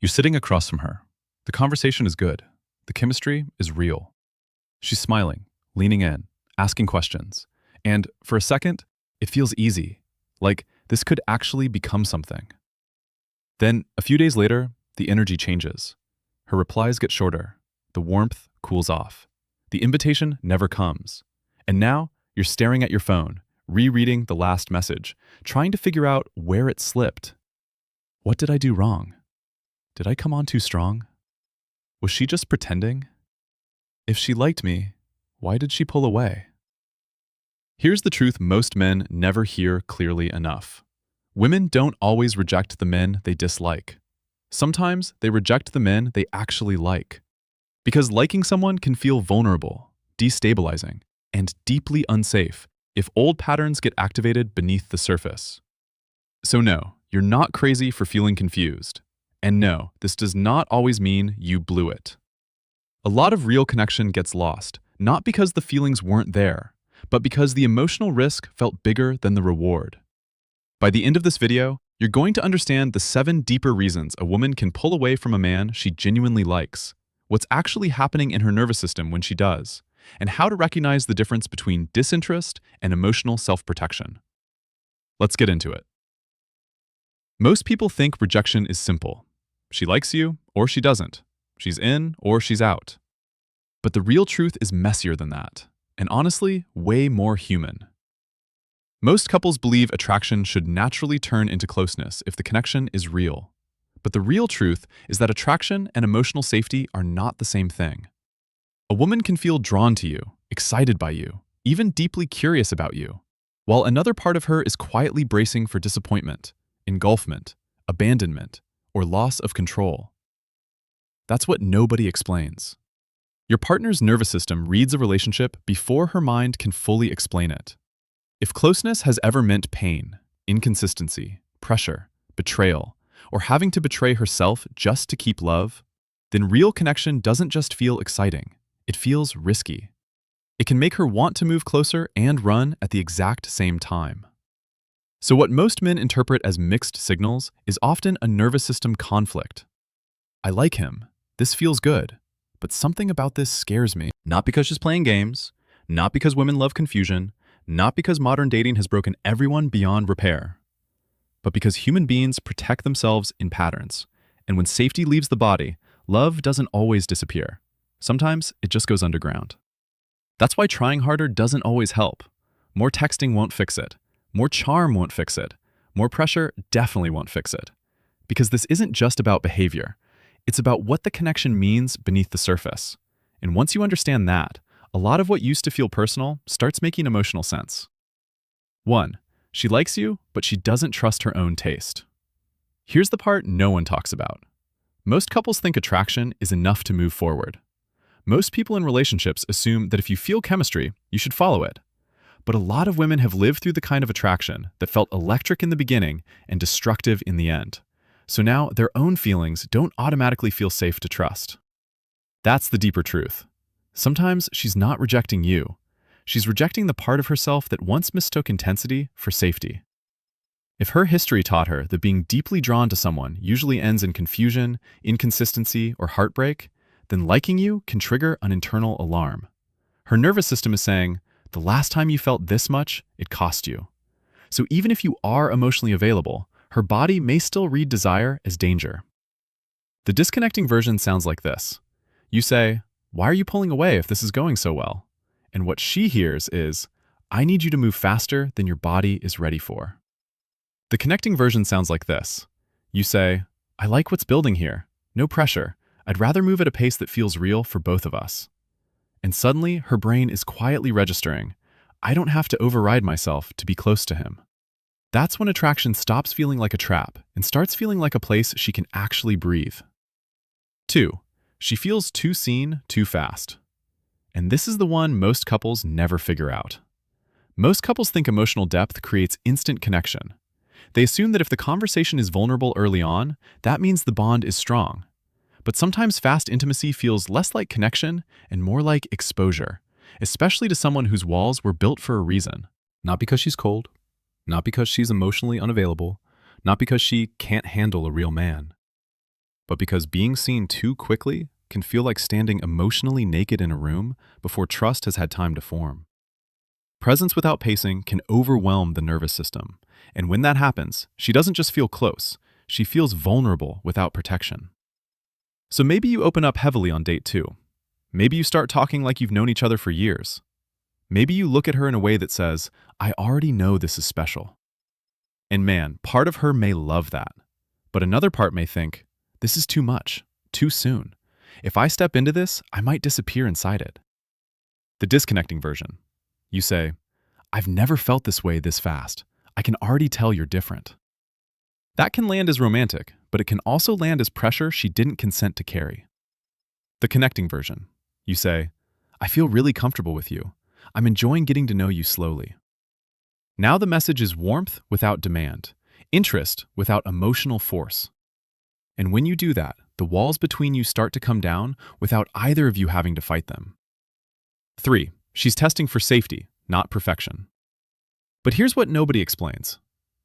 You're sitting across from her. The conversation is good. The chemistry is real. She's smiling, leaning in, asking questions. And for a second, it feels easy, like this could actually become something. Then, a few days later, the energy changes. Her replies get shorter. The warmth cools off. The invitation never comes. And now, you're staring at your phone, rereading the last message, trying to figure out where it slipped. What did I do wrong? Did I come on too strong? Was she just pretending? If she liked me, why did she pull away? Here's the truth most men never hear clearly enough. Women don't always reject the men they dislike. Sometimes they reject the men they actually like. Because liking someone can feel vulnerable, destabilizing, and deeply unsafe if old patterns get activated beneath the surface. So no, you're not crazy for feeling confused. And no, this does not always mean you blew it. A lot of real connection gets lost, not because the feelings weren't there, but because the emotional risk felt bigger than the reward. By the end of this video, you're going to understand the 7 deeper reasons a woman can pull away from a man she genuinely likes, what's actually happening in her nervous system when she does, and how to recognize the difference between disinterest and emotional self-protection. Let's get into it. Most people think rejection is simple. She likes you, or she doesn't. She's in, or she's out. But the real truth is messier than that, and honestly, way more human. Most couples believe attraction should naturally turn into closeness if the connection is real. But the real truth is that attraction and emotional safety are not the same thing. A woman can feel drawn to you, excited by you, even deeply curious about you, while another part of her is quietly bracing for disappointment, engulfment, abandonment, or loss of control. That's what nobody explains. Your partner's nervous system reads a relationship before her mind can fully explain it. If closeness has ever meant pain, inconsistency, pressure, betrayal, or having to betray herself just to keep love, then real connection doesn't just feel exciting, it feels risky. It can make her want to move closer and run at the exact same time. So what most men interpret as mixed signals is often a nervous system conflict. I like him, this feels good, but something about this scares me. Not because she's playing games, not because women love confusion, not because modern dating has broken everyone beyond repair, but because human beings protect themselves in patterns. And when safety leaves the body, love doesn't always disappear. Sometimes it just goes underground. That's why trying harder doesn't always help. More texting won't fix it. More charm won't fix it. More pressure definitely won't fix it. Because this isn't just about behavior. It's about what the connection means beneath the surface. And once you understand that, a lot of what used to feel personal starts making emotional sense. 1. She likes you, but she doesn't trust her own taste. Here's the part no one talks about. Most couples think attraction is enough to move forward. Most people in relationships assume that if you feel chemistry, you should follow it. But a lot of women have lived through the kind of attraction that felt electric in the beginning and destructive in the end. So now their own feelings don't automatically feel safe to trust. That's the deeper truth. Sometimes she's not rejecting you. She's rejecting the part of herself that once mistook intensity for safety. If her history taught her that being deeply drawn to someone usually ends in confusion, inconsistency, or heartbreak, then liking you can trigger an internal alarm. Her nervous system is saying, the last time you felt this much, it cost you. So even if you are emotionally available, her body may still read desire as danger. The disconnecting version sounds like this. You say, why are you pulling away if this is going so well? And what she hears is, I need you to move faster than your body is ready for. The connecting version sounds like this. You say, I like what's building here. No pressure. I'd rather move at a pace that feels real for both of us. And suddenly, her brain is quietly registering, I don't have to override myself to be close to him. That's when attraction stops feeling like a trap and starts feeling like a place she can actually breathe. 2. She feels too seen too fast. And this is the one most couples never figure out. Most couples think emotional depth creates instant connection. They assume that if the conversation is vulnerable early on, that means the bond is strong. But sometimes fast intimacy feels less like connection and more like exposure, especially to someone whose walls were built for a reason. Not because she's cold, not because she's emotionally unavailable, not because she can't handle a real man. but because being seen too quickly can feel like standing emotionally naked in a room before trust has had time to form. Presence without pacing can overwhelm the nervous system, and when that happens, she doesn't just feel close, she feels vulnerable without protection. So maybe you open up heavily on date 2. Maybe you start talking like you've known each other for years. Maybe you look at her in a way that says, I already know this is special. And man, part of her may love that, but another part may think, this is too much, too soon. If I step into this, I might disappear inside it. The disconnecting version. You say, I've never felt this way this fast. I can already tell you're different. That can land as romantic, but it can also land as pressure she didn't consent to carry. The connecting version. You say, I feel really comfortable with you. I'm enjoying getting to know you slowly. Now the message is warmth without demand, interest without emotional force. And when you do that, the walls between you start to come down without either of you having to fight them. 3. She's testing for safety, not perfection. But here's what nobody explains.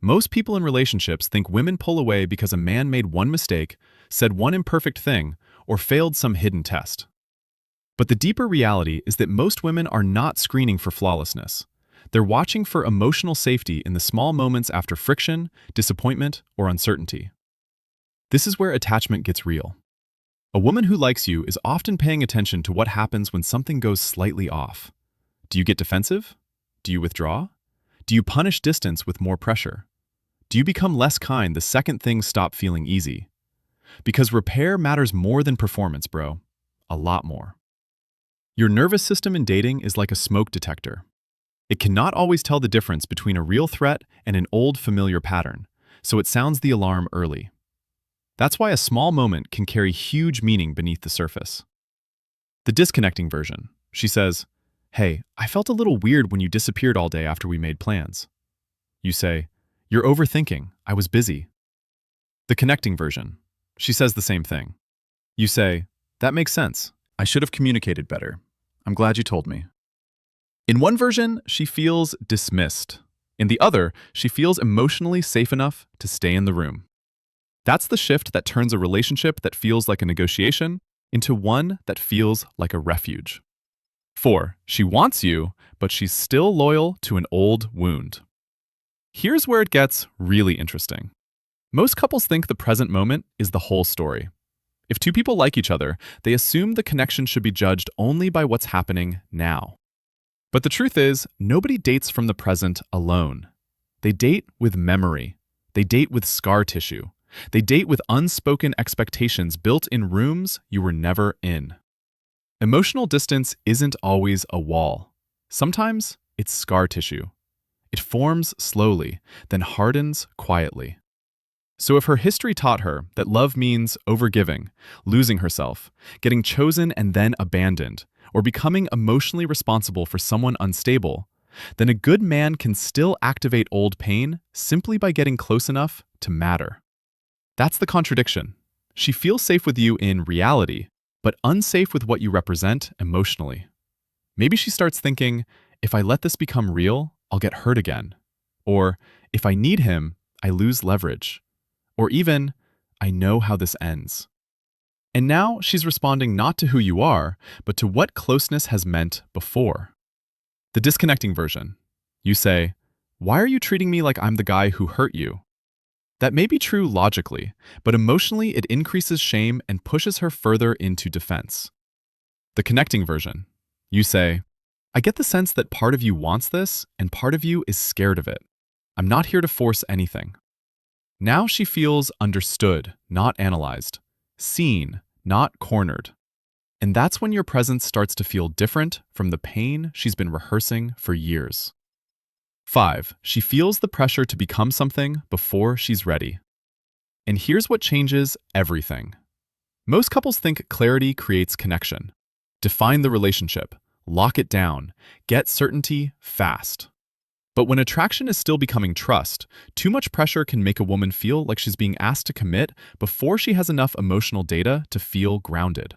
Most people in relationships think women pull away because a man made one mistake, said one imperfect thing, or failed some hidden test. But the deeper reality is that most women are not screening for flawlessness. They're watching for emotional safety in the small moments after friction, disappointment, or uncertainty. This is where attachment gets real. A woman who likes you is often paying attention to what happens when something goes slightly off. Do you get defensive? Do you withdraw? Do you punish distance with more pressure? Do you become less kind the second things stop feeling easy? Because repair matters more than performance, bro. A lot more. Your nervous system in dating is like a smoke detector. It cannot always tell the difference between a real threat and an old familiar pattern, so it sounds the alarm early. That's why a small moment can carry huge meaning beneath the surface. The disconnecting version. She says, Hey, I felt a little weird when you disappeared all day after we made plans. You say, You're overthinking. I was busy. The connecting version. She says the same thing. You say, That makes sense. I should have communicated better. I'm glad you told me. In one version, she feels dismissed. In the other, she feels emotionally safe enough to stay in the room. That's the shift that turns a relationship that feels like a negotiation into one that feels like a refuge. 4. She wants you, but she's still loyal to an old wound. Here's where it gets really interesting. Most couples think the present moment is the whole story. If two people like each other, they assume the connection should be judged only by what's happening now. But the truth is, nobody dates from the present alone. They date with memory. They date with scar tissue. They date with unspoken expectations built in rooms you were never in. Emotional distance isn't always a wall. Sometimes it's scar tissue. It forms slowly, then hardens quietly. So if her history taught her that love means overgiving, losing herself, getting chosen and then abandoned, or becoming emotionally responsible for someone unstable, then a good man can still activate old pain simply by getting close enough to matter. That's the contradiction. She feels safe with you in reality, but unsafe with what you represent emotionally. Maybe she starts thinking, if I let this become real, I'll get hurt again. Or, if I need him, I lose leverage. Or even, I know how this ends. And now she's responding not to who you are, but to what closeness has meant before. The disconnecting version. You say, Why are you treating me like I'm the guy who hurt you? That may be true logically, but emotionally it increases shame and pushes her further into defense. The connecting version. You say, I get the sense that part of you wants this and part of you is scared of it. I'm not here to force anything. Now she feels understood, not analyzed, seen, not cornered. And that's when your presence starts to feel different from the pain she's been rehearsing for years. 5. She feels the pressure to become something before she's ready. And here's what changes everything. Most couples think clarity creates connection. Define the relationship, lock it down, get certainty fast. But when attraction is still becoming trust, too much pressure can make a woman feel like she's being asked to commit before she has enough emotional data to feel grounded.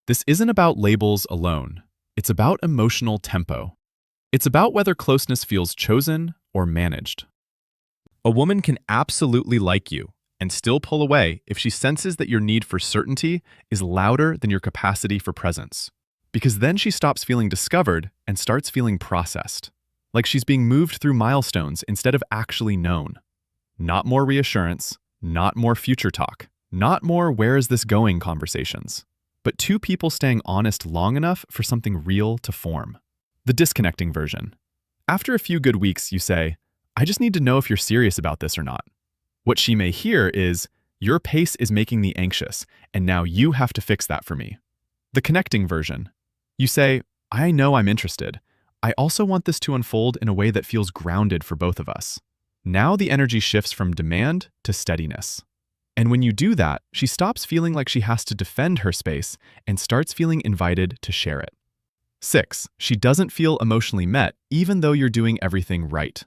This isn't about labels alone. It's about emotional tempo. It's about whether closeness feels chosen or managed. A woman can absolutely like you and still pull away if she senses that your need for certainty is louder than your capacity for presence. Because then she stops feeling discovered and starts feeling processed, like she's being moved through milestones instead of actually known. Not more reassurance, not more future talk, not more where is this going conversations, but two people staying honest long enough for something real to form. The disconnecting version. After a few good weeks, you say, I just need to know if you're serious about this or not. What she may hear is, your pace is making me anxious, and now you have to fix that for me. The connecting version. You say, I know I'm interested. I also want this to unfold in a way that feels grounded for both of us. Now the energy shifts from demand to steadiness. And when you do that, she stops feeling like she has to defend her space and starts feeling invited to share it. 6. She doesn't feel emotionally met even though you're doing everything right.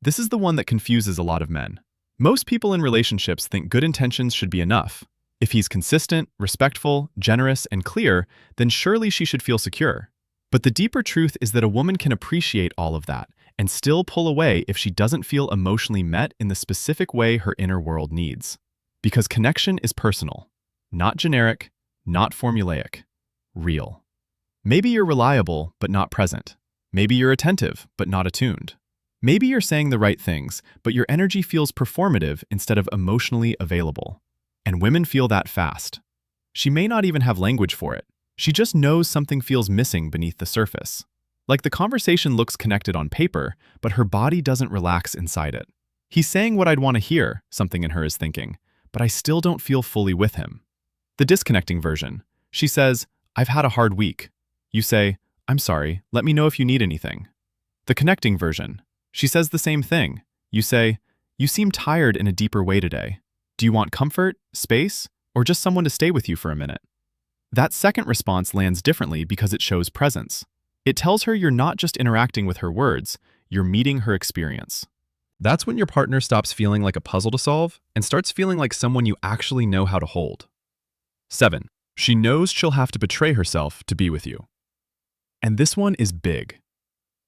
This is the one that confuses a lot of men. Most people in relationships think good intentions should be enough. If he's consistent, respectful, generous, and clear, then surely she should feel secure. But the deeper truth is that a woman can appreciate all of that and still pull away if she doesn't feel emotionally met in the specific way her inner world needs. Because connection is personal, not generic, not formulaic, real. Maybe you're reliable, but not present. Maybe you're attentive, but not attuned. Maybe you're saying the right things, but your energy feels performative instead of emotionally available. And women feel that fast. She may not even have language for it. She just knows something feels missing beneath the surface. Like the conversation looks connected on paper, but her body doesn't relax inside it. He's saying what I'd want to hear, something in her is thinking, but I still don't feel fully with him. The disconnecting version. She says, I've had a hard week. You say, I'm sorry, let me know if you need anything. The connecting version. She says the same thing. You say, you seem tired in a deeper way today. Do you want comfort, space, or just someone to stay with you for a minute? That second response lands differently because it shows presence. It tells her you're not just interacting with her words, you're meeting her experience. That's when your partner stops feeling like a puzzle to solve and starts feeling like someone you actually know how to hold. 7. She knows she'll have to betray herself to be with you. And this one is big.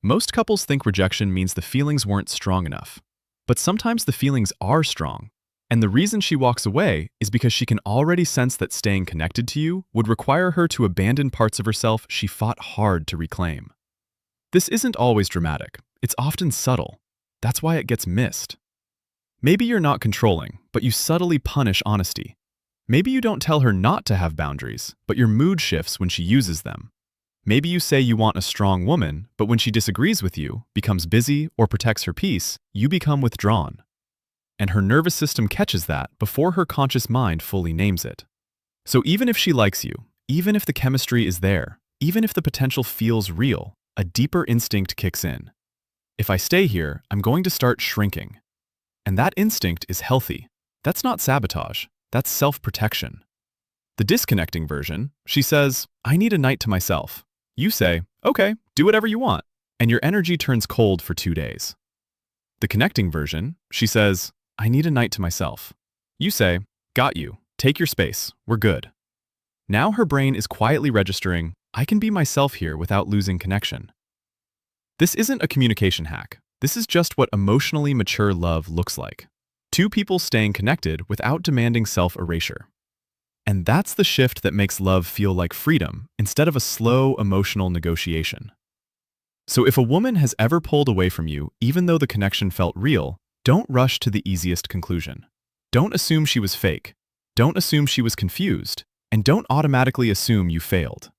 Most couples think rejection means the feelings weren't strong enough. But sometimes the feelings are strong. And the reason she walks away is because she can already sense that staying connected to you would require her to abandon parts of herself she fought hard to reclaim. This isn't always dramatic. It's often subtle. That's why it gets missed. Maybe you're not controlling, but you subtly punish honesty. Maybe you don't tell her not to have boundaries, but your mood shifts when she uses them. Maybe you say you want a strong woman, but when she disagrees with you, becomes busy, or protects her peace, you become withdrawn. And her nervous system catches that before her conscious mind fully names it. So even if she likes you, even if the chemistry is there, even if the potential feels real, a deeper instinct kicks in. If I stay here, I'm going to start shrinking. And that instinct is healthy. That's not sabotage. That's self-protection. The disconnecting version, she says, I need a night to myself. You say, okay, do whatever you want. And your energy turns cold for 2 days. The connecting version, she says, I need a night to myself. You say, got you. Take your space. We're good. Now her brain is quietly registering, I can be myself here without losing connection. This isn't a communication hack. This is just what emotionally mature love looks like. Two people staying connected without demanding self-erasure. And that's the shift that makes love feel like freedom instead of a slow emotional negotiation. So if a woman has ever pulled away from you, even though the connection felt real, don't rush to the easiest conclusion. Don't assume she was fake. Don't assume she was confused. And don't automatically assume you failed.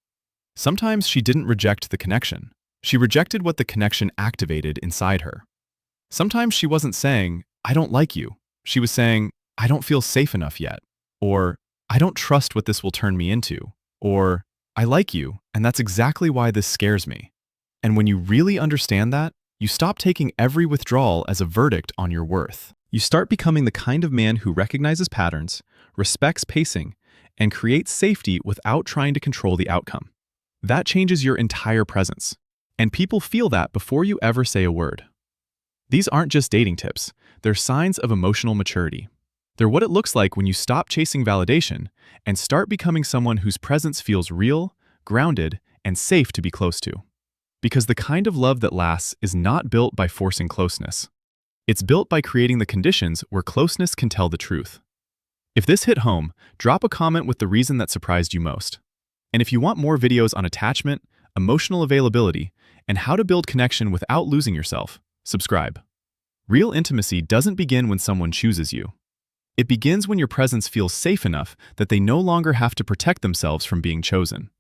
Sometimes she didn't reject the connection. She rejected what the connection activated inside her. Sometimes she wasn't saying, I don't like you. She was saying, I don't feel safe enough yet. Or, I don't trust what this will turn me into. Or, I like you, and that's exactly why this scares me. And when you really understand that, you stop taking every withdrawal as a verdict on your worth. You start becoming the kind of man who recognizes patterns, respects pacing, and creates safety without trying to control the outcome. That changes your entire presence. And people feel that before you ever say a word. These aren't just dating tips. They're signs of emotional maturity. They're what it looks like when you stop chasing validation and start becoming someone whose presence feels real, grounded, and safe to be close to. Because the kind of love that lasts is not built by forcing closeness. It's built by creating the conditions where closeness can tell the truth. If this hit home, drop a comment with the reason that surprised you most. And if you want more videos on attachment, emotional availability, and how to build connection without losing yourself, subscribe. Real intimacy doesn't begin when someone chooses you. It begins when your presence feels safe enough that they no longer have to protect themselves from being chosen.